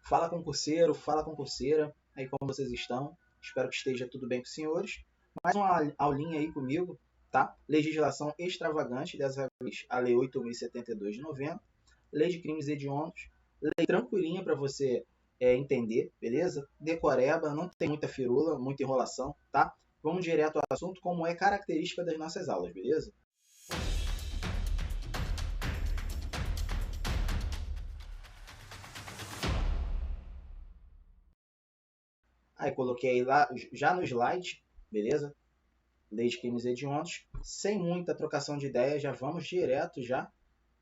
Fala concurseiro, fala concurseira, aí como vocês estão? Espero que esteja tudo bem com os senhores. Mais uma aulinha aí comigo, tá? Legislação extravagante, dessa vez a Lei 8.072 de 90, Lei de Crimes Hediondos, lei tranquilinha para você entender, beleza? Decoreba, não tem muita firula, muita enrolação, tá? Vamos direto ao assunto, como é característica das nossas aulas, beleza? Aí coloquei lá já no slide, beleza? Lei de crimes hediondos. Sem muita trocação de ideias, já vamos direto já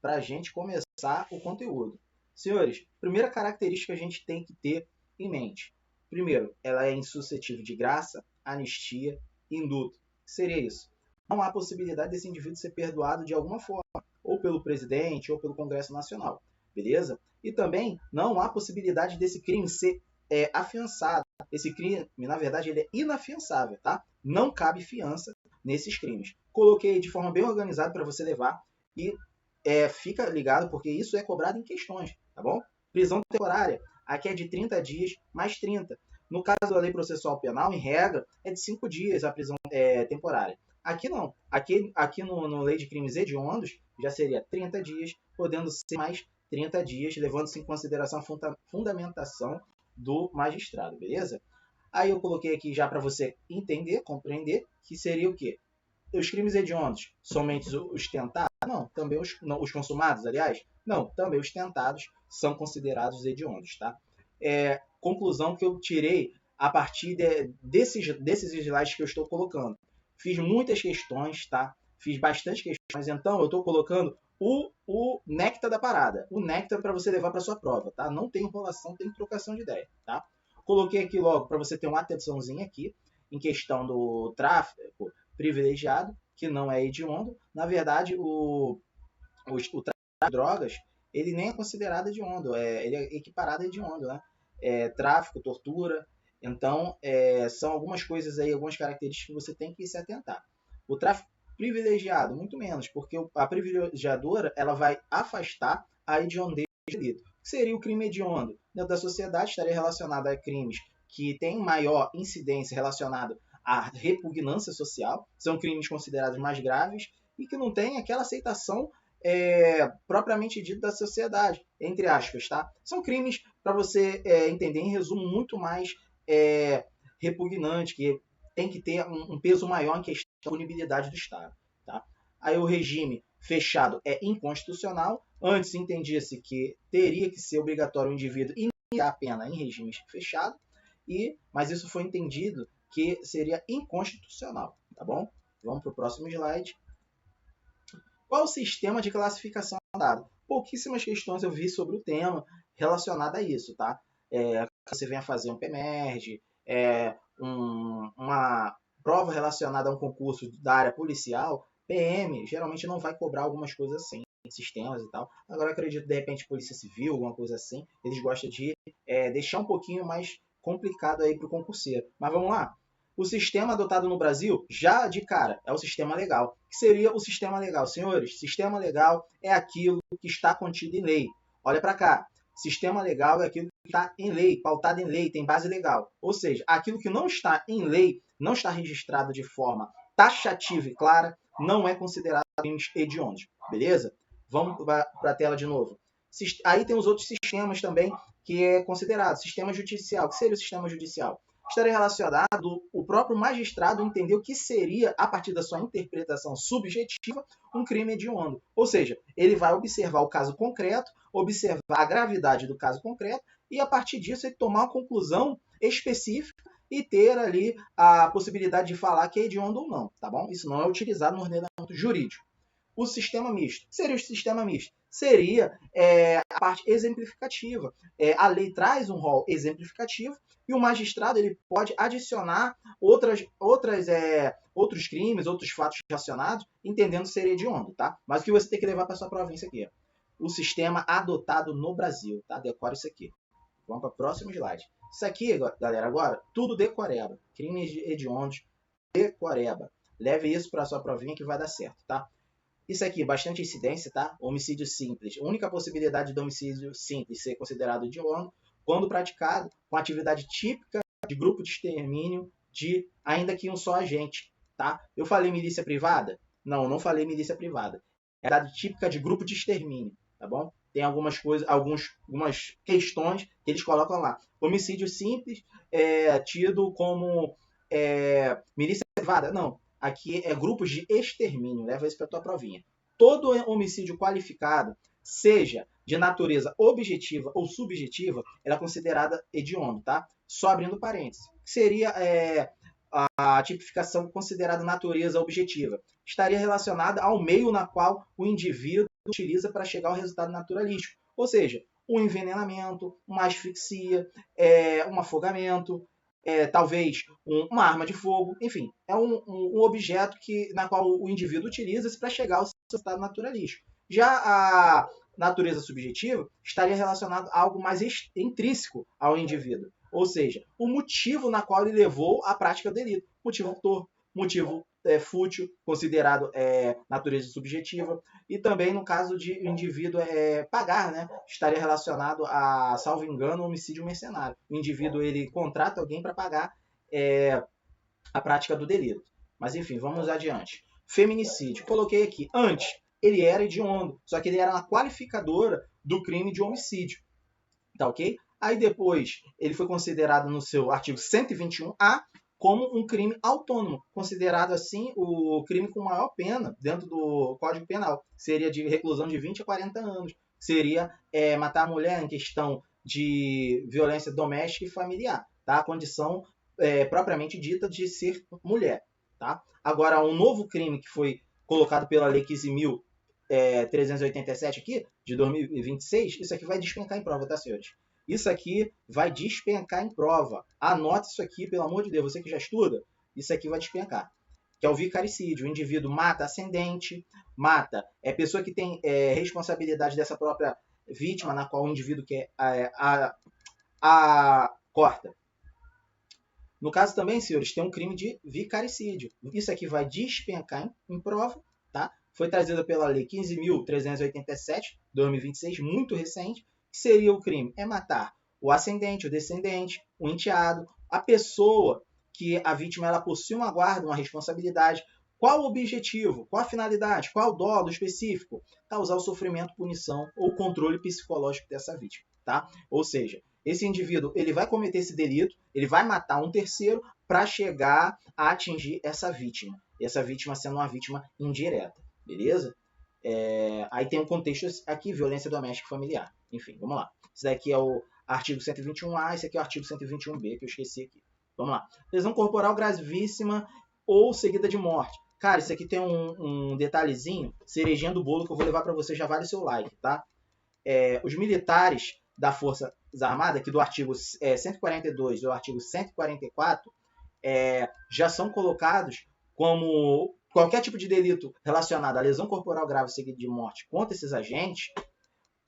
para a gente começar o conteúdo. Senhores, primeira característica que a gente tem que ter em mente. Primeiro, ela é insuscetível de graça, anistia e indulto. O que seria isso? Não há possibilidade desse indivíduo ser perdoado de alguma forma, ou pelo presidente, ou pelo Congresso Nacional, beleza? E também não há possibilidade desse crime ser afiançado. Esse crime, na verdade, ele é inafiançável, tá? Não cabe fiança nesses crimes. Coloquei de forma bem organizada para você levar e fica ligado porque isso é cobrado em questões, tá bom? Prisão temporária, aqui é de 30 dias mais 30. No caso da lei processual penal, em regra, é de 5 dias a prisão temporária. Aqui não. Aqui no Lei de Crimes Hediondos já seria 30 dias, podendo ser mais 30 dias, levando-se em consideração a fundamentação do magistrado, beleza? Aí eu coloquei aqui já para você entender, compreender, que seria o quê? Os crimes hediondos, somente os tentados? Não, também os consumados, aliás? Não, também os tentados são considerados hediondos, tá? Conclusão que eu tirei a partir desses slides que eu estou colocando. Fiz muitas questões, tá? Fiz bastante questões, então eu estou colocando o néctar da parada. O néctar para você levar para sua prova, tá? Não tem enrolação, tem trocação de ideia, tá? Coloquei aqui logo para você ter uma atençãozinha aqui em questão do tráfico privilegiado, que não é hediondo. Na verdade, o tráfico de drogas, ele nem é considerado hediondo, ele é equiparado a hediondo, né? Tráfico, tortura. Então, são algumas coisas aí, algumas características que você tem que se atentar. O tráfico privilegiado, muito menos, porque a privilegiadora ela vai afastar a hediondez do delito. O que seria o crime hediondo? Dentro da sociedade estaria relacionado a crimes que têm maior incidência relacionado à repugnância social, são crimes considerados mais graves e que não têm aquela aceitação propriamente dita da sociedade, entre aspas, tá? São crimes, para você entender, em resumo, muito mais repugnante, que tem que ter um peso maior em questão da punibilidade do Estado, tá? Aí o regime fechado é inconstitucional. Antes entendia-se que teria que ser obrigatório o indivíduo iniciar a pena em regime fechado, mas isso foi entendido que seria inconstitucional, tá bom? Vamos para o próximo slide. Qual o sistema de classificação dado? Pouquíssimas questões eu vi sobre o tema relacionado a isso, tá? Você venha fazer um PEMERG, uma prova relacionada a um concurso da área policial, PM geralmente não vai cobrar algumas coisas assim, sistemas e tal. Agora eu acredito, de repente, Polícia Civil, alguma coisa assim, eles gostam de deixar um pouquinho mais complicado aí para o concurseiro. Mas vamos lá. O sistema adotado no Brasil, já de cara, é o sistema legal. O que seria o sistema legal? Senhores, sistema legal é aquilo que está contido em lei. Olha para cá. Sistema legal é aquilo que está em lei, pautado em lei, tem base legal. Ou seja, aquilo que não está em lei, não está registrado de forma taxativa e clara, não é considerado crimes hediondos. Beleza? Vamos para a tela de novo. Aí tem os outros sistemas também que é considerado. Sistema judicial. O que seria o sistema judicial? Estaria relacionado o próprio magistrado entender o que seria, a partir da sua interpretação subjetiva, um crime hediondo. Ou seja, ele vai observar o caso concreto, observar a gravidade do caso concreto e, a partir disso, ele tomar uma conclusão específica e ter ali a possibilidade de falar que é hediondo ou não, tá bom? Isso não é utilizado no ordenamento jurídico. O sistema misto. O que seria o sistema misto? Seria a parte exemplificativa. A lei traz um rol exemplificativo e o magistrado ele pode adicionar outros crimes, outros fatos relacionados, entendendo ser hediondo, tá? Mas o que você tem que levar para sua província aqui? O sistema adotado no Brasil, tá? Decora isso aqui. Vamos para o próximo slide. Isso aqui, galera, agora, tudo decoreba. Crimes hediondos, decoreba. Leve isso para sua provinha que vai dar certo, tá? Isso aqui, bastante incidência, tá? Homicídio simples. A única possibilidade de homicídio simples ser considerado hediondo, quando praticado com atividade típica de grupo de extermínio de ainda que um só agente, tá? Eu falei milícia privada? Não, não falei milícia privada. É atividade típica de grupo de extermínio, tá bom? Tem algumas coisas, algumas questões que eles colocam lá. Homicídio simples é tido como milícia privada? Não. Aqui é grupos de extermínio. Leva isso para a tua provinha. Todo homicídio qualificado, seja de natureza objetiva ou subjetiva, ela é considerada hediondo, tá? Só abrindo parênteses. Seria a tipificação considerada natureza objetiva? Estaria relacionada ao meio na qual o indivíduo utiliza para chegar ao resultado naturalístico. Ou seja, um envenenamento, uma asfixia, um afogamento, talvez uma arma de fogo, enfim, é um objeto na qual o indivíduo utiliza para chegar ao resultado naturalístico. Já a natureza subjetiva estaria relacionada a algo mais intrínseco ao indivíduo, ou seja, o motivo na qual ele levou à prática do delito, motivo torpe, motivo fútil, considerado natureza subjetiva, e também no caso de o indivíduo pagar, né, estaria relacionado a, salvo engano, homicídio mercenário. O indivíduo ele contrata alguém para pagar a prática do delito. Mas enfim, vamos adiante. Feminicídio. Coloquei aqui. Antes, ele era hediondo, só que ele era uma qualificadora do crime de homicídio. Tá ok? Aí depois, ele foi considerado no seu artigo 121A como um crime autônomo, considerado assim o crime com maior pena dentro do Código Penal. Seria de reclusão de 20 a 40 anos. Seria matar a mulher em questão de violência doméstica e familiar. Tá? A condição propriamente dita de ser mulher. Tá? Agora, um novo crime que foi colocado pela Lei 15.387 aqui, de 2026, isso aqui vai despencar em prova, tá, senhores? Isso aqui vai despencar em prova. Anote isso aqui, pelo amor de Deus. Você que já estuda, isso aqui vai despencar. Que é o vicaricídio. O indivíduo mata ascendente, mata pessoa que tem responsabilidade dessa própria vítima, na qual o indivíduo quer corta. No caso também, senhores, tem um crime de vicaricídio. Isso aqui vai despencar em prova, tá? Foi trazida pela Lei 15.387, 2026, muito recente. Que seria o crime? É matar o ascendente, o descendente, o enteado, a pessoa que a vítima ela possui uma guarda, uma responsabilidade. Qual o objetivo? Qual a finalidade? Qual o dolo específico? Causar o sofrimento, punição ou controle psicológico dessa vítima, tá? Ou seja, esse indivíduo ele vai cometer esse delito, ele vai matar um terceiro para chegar a atingir essa vítima. E essa vítima sendo uma vítima indireta, beleza? Aí tem um contexto aqui, violência doméstica e familiar. Enfim, vamos lá. Esse daqui é o artigo 121A, esse aqui é o artigo 121B, que eu esqueci aqui. Vamos lá. Lesão corporal gravíssima ou seguida de morte. Cara, isso aqui tem um detalhezinho, cerejinha do bolo, que eu vou levar para você, já vale seu like, tá? Os militares da Forças Armadas, aqui do artigo 142 e do artigo 144, já são colocados como qualquer tipo de delito relacionado à lesão corporal grave seguida de morte contra esses agentes,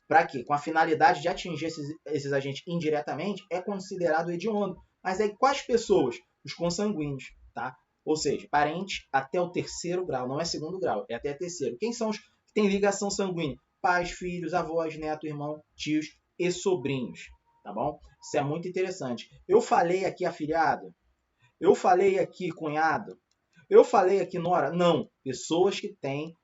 para quê? Com a finalidade de atingir esses agentes indiretamente, é considerado hediondo. Mas aí quais pessoas? Os consanguíneos, tá? Ou seja, parentes até o terceiro grau, não é segundo grau, é até terceiro. Quem são os que têm ligação sanguínea? Pais, filhos, avós, neto, irmão, tios e sobrinhos, tá bom? Isso é muito interessante. Eu falei aqui afilhado, eu falei aqui cunhado, eu falei aqui nora, não. Pessoas que têm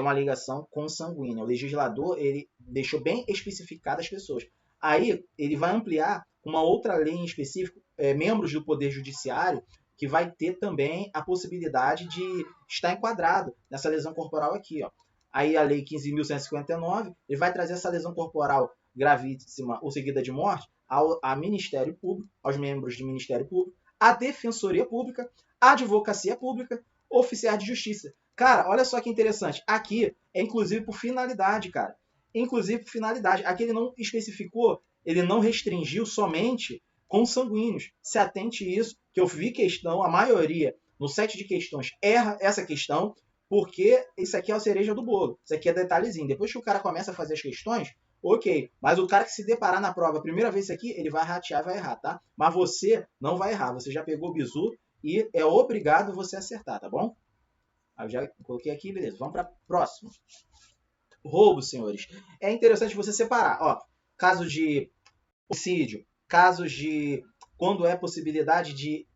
uma ligação consanguínea. O legislador ele deixou bem especificadas as pessoas. Aí ele vai ampliar uma outra lei em específico, membros do Poder Judiciário, que vai ter também a possibilidade de estar enquadrado nessa lesão corporal aqui. Ó. Aí a Lei 15.159, ele vai trazer essa lesão corporal gravíssima ou seguida de morte ao Ministério Público, aos membros do Ministério Público, à Defensoria Pública, à Advocacia Pública, oficiais de justiça. Cara, olha só que interessante. Aqui é inclusive por finalidade, cara. Inclusive por finalidade. Aqui ele não especificou, ele não restringiu somente consanguíneos. Se atente a isso, que eu vi questão, a maioria no set de questões erra essa questão, porque isso aqui é a cereja do bolo. Isso aqui é detalhezinho. Depois que o cara começa a fazer as questões, ok. Mas o cara que se deparar na prova a primeira vez isso aqui, ele vai ratear e vai errar, tá? Mas você não vai errar. Você já pegou o bizu e é obrigado você acertar, tá bom? Eu já coloquei aqui, beleza. Vamos para próximo. Roubo, senhores. É interessante você separar. Ó, caso de homicídio, casos de quando é possibilidade de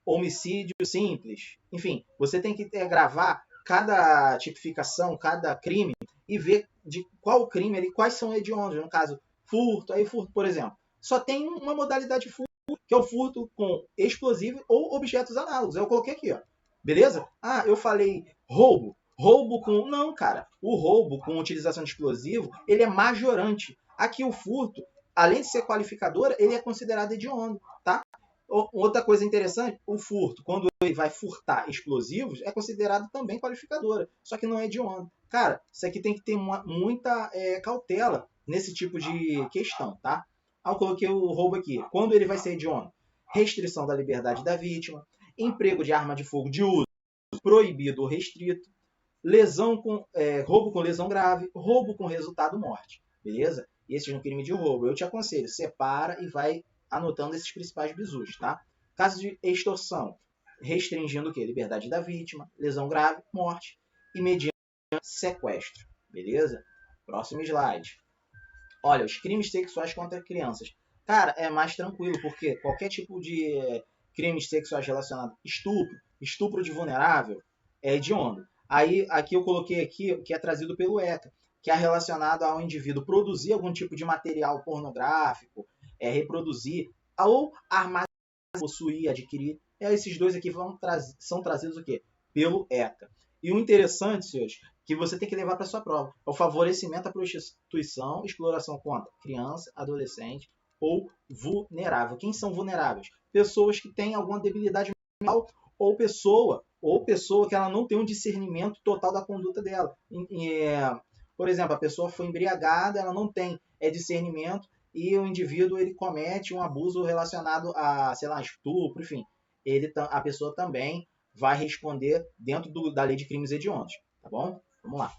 homicídio simples. Enfim, você tem que gravar cada tipificação, cada crime e ver de qual crime ali, quais são hediondos. No caso, furto, aí furto, por exemplo, só tem uma modalidade de furto, que é o furto com explosivo ou objetos análogos. Eu coloquei aqui, ó. Beleza? Ah, eu falei roubo. Roubo com... Não, cara. O roubo com utilização de explosivo, ele é majorante. Aqui o furto, além de ser qualificadora, ele é considerado hediondo, tá? Outra coisa interessante, o furto, quando ele vai furtar explosivos, é considerado também qualificadora, só que não é hediondo. Cara, isso aqui tem que ter muita cautela nesse tipo de questão, tá? Eu coloquei o roubo aqui. Quando ele vai ser hediondo? Restrição da liberdade da vítima, emprego de arma de fogo de uso proibido ou restrito, roubo com lesão grave, roubo com resultado morte. Beleza? Esse é um crime de roubo. Eu te aconselho, separa e vai anotando esses principais bizus, tá? Caso de extorsão, restringindo o quê? Liberdade da vítima, lesão grave, morte e mediante sequestro. Beleza? Próximo slide. Olha, os crimes sexuais contra crianças. Cara, é mais tranquilo, porque qualquer tipo de crimes sexuais relacionados a estupro de vulnerável, é hediondo. Aí, aqui eu coloquei aqui, que é trazido pelo ECA, que é relacionado ao indivíduo produzir algum tipo de material pornográfico, reproduzir, ou armazenar, possuir, adquirir. Esses dois aqui são trazidos o quê? Pelo ECA. E o interessante, senhores, que você tem que levar para sua prova é o favorecimento à prostituição, exploração contra criança, adolescente ou vulnerável. Quem são vulneráveis? Pessoas que têm alguma debilidade mental ou pessoa que ela não tem um discernimento total da conduta dela. Por exemplo, a pessoa foi embriagada, ela não tem discernimento e o indivíduo ele comete um abuso relacionado a, sei lá, estupro, enfim. A pessoa também vai responder dentro da lei de crimes hediondos, tá bom? Vamos lá.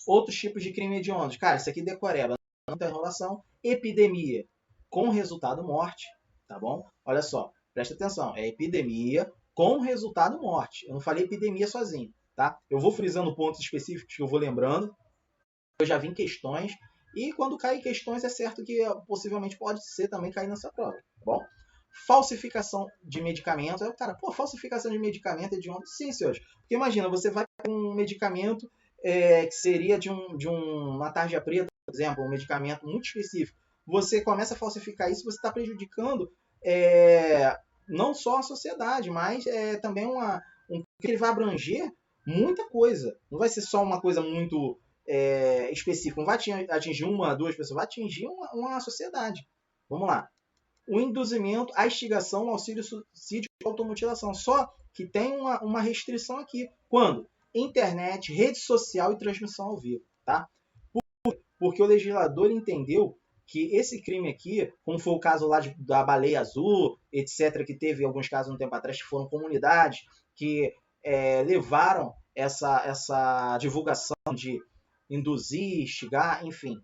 Outros tipos de crime hediondos. Cara, isso aqui decoreba. Muita enrolação. Epidemia com resultado morte, tá bom? Olha só, presta atenção. É epidemia com resultado morte. Eu não falei epidemia sozinho, tá? Eu vou frisando pontos específicos que eu vou lembrando. Eu já vi em questões. E quando cai em questões, é certo que possivelmente pode ser também cair nessa prova, tá bom? Falsificação de medicamento. Aí o cara, pô, falsificação de medicamento é de onde? Sim, senhores. Porque imagina, você vai com um medicamento que seria de uma tarja preta, por exemplo, um medicamento muito específico. Você começa a falsificar isso, você está prejudicando não só a sociedade, mas também que ele vai abranger muita coisa. Não vai ser só uma coisa muito específica. Não vai atingir uma, duas pessoas, vai atingir uma sociedade. Vamos lá. O induzimento, a instigação, o auxílio, suicídio e automutilação. Só que tem uma restrição aqui. Quando? Internet, rede social e transmissão ao vivo. Tá? Porque o legislador entendeu que esse crime aqui, como foi o caso lá da baleia azul, etc., que teve alguns casos um tempo atrás, que foram comunidades que levaram essa divulgação de induzir, instigar, enfim.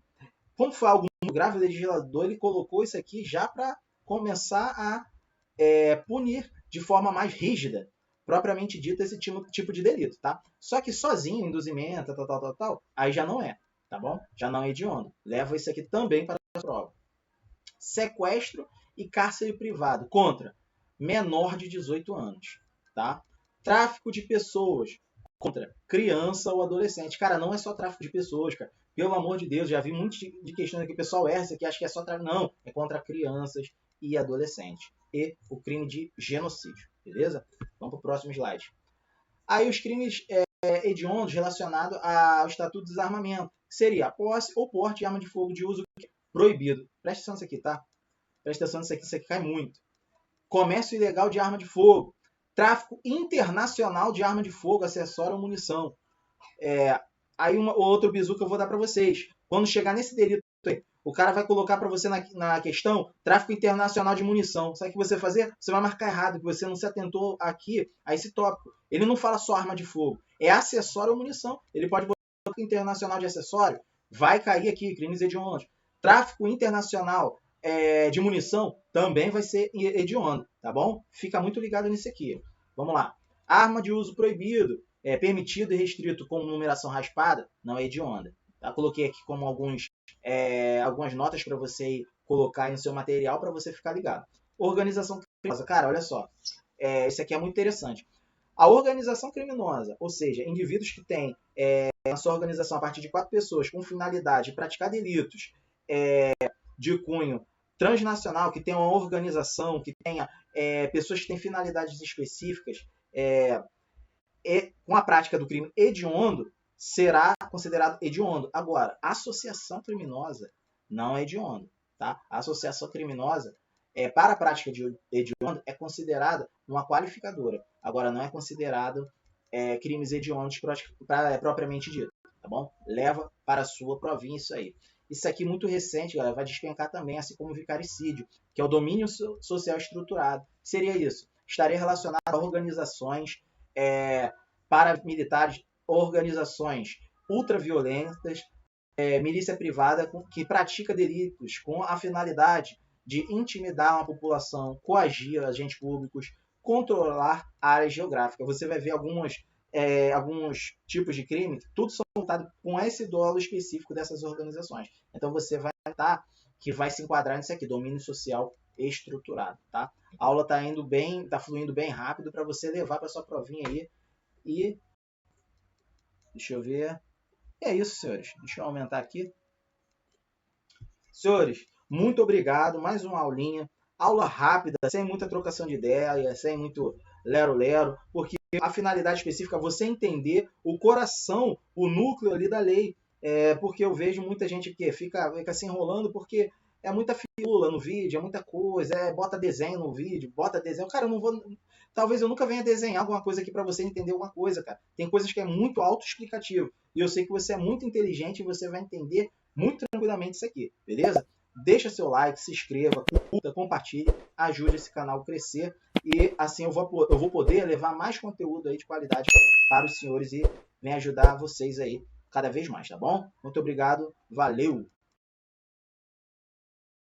Como foi algo muito grave, o legislador ele colocou isso aqui já para começar a punir de forma mais rígida, propriamente dito, esse tipo de delito, tá? Só que sozinho, induzimento, tal, aí já não é, tá bom? Já não é hediondo. Leva isso aqui também para a prova. Sequestro e cárcere privado contra menor de 18 anos, tá? Tráfico de pessoas contra criança ou adolescente. Cara, não é só tráfico de pessoas, cara. Pelo amor de Deus, já vi muitas de questões aqui, o pessoal erra que acha que é só tráfico. Não, é contra crianças e adolescentes. E o crime de genocídio, beleza? Vamos para o próximo slide. Aí os crimes hediondos relacionados ao Estatuto de Desarmamento, que seria a posse ou porte de arma de fogo de uso proibido. Presta atenção nisso aqui, tá? Presta atenção nisso aqui, isso aqui cai muito. Comércio ilegal de arma de fogo. Tráfico internacional de arma de fogo, acessório ou munição. Aí outro bizu que eu vou dar para vocês. Quando chegar nesse delito, o cara vai colocar para você na questão tráfico internacional de munição. Sabe o que você vai fazer? Você vai marcar errado, que você não se atentou aqui a esse tópico. Ele não fala só arma de fogo, é acessório ou munição. Ele pode botar tráfico internacional de acessório, vai cair aqui, crimes hediondos. Tráfico internacional de munição também vai ser hediondo, tá bom? Fica muito ligado nisso aqui. Vamos lá. Arma de uso proibido, permitido e restrito com numeração raspada, não é hedionda. Tá? Coloquei aqui como alguns algumas notas para você colocar aí no seu material para você ficar ligado. Organização criminosa. Cara, olha só. Isso aqui é muito interessante. A organização criminosa, ou seja, indivíduos que têm a sua organização a partir de 4 pessoas com finalidade de praticar delitos de cunho transnacional, que tenha uma organização, que tenha pessoas que têm finalidades específicas com a prática do crime hediondo, será considerado hediondo. Agora, associação criminosa não é hediondo. Tá? A associação criminosa, para a prática de hediondo, é considerada uma qualificadora. Agora, não é considerado crimes hediondos propriamente dito. Tá bom? Leva para a sua provinha isso aí. Isso aqui muito recente, galera, vai despencar também, assim como o vicaricídio, que é o domínio social estruturado. Seria isso. Estaria relacionado a organizações paramilitares, organizações ultraviolentas, milícia privada que pratica delitos com a finalidade de intimidar uma população, coagir agentes públicos, controlar áreas geográficas. Você vai ver alguns tipos de crime, tudo são voltados com esse dolo específico dessas organizações. Então você vai notar que vai se enquadrar nisso aqui, domínio social estruturado. Tá? A aula está fluindo bem rápido para você levar para sua provinha aí. E deixa eu ver. E é isso, senhores. Deixa eu aumentar aqui. Senhores, muito obrigado. Mais uma aulinha. Aula rápida, sem muita trocação de ideia, sem muito lero-lero, porque a finalidade específica é você entender o coração, o núcleo ali da lei. Porque eu vejo muita gente que fica se enrolando porque é muita firula no vídeo, é muita coisa, bota desenho no vídeo, bota desenho. Cara, eu não vou... Talvez eu nunca venha desenhar alguma coisa aqui para você entender alguma coisa, cara. Tem coisas que é muito autoexplicativo. E eu sei que você é muito inteligente e você vai entender muito tranquilamente isso aqui, beleza? Deixa seu like, se inscreva, curta, compartilhe, ajude esse canal a crescer. E assim eu vou poder levar mais conteúdo aí de qualidade para os senhores e vem ajudar vocês aí cada vez mais, tá bom? Muito obrigado, valeu!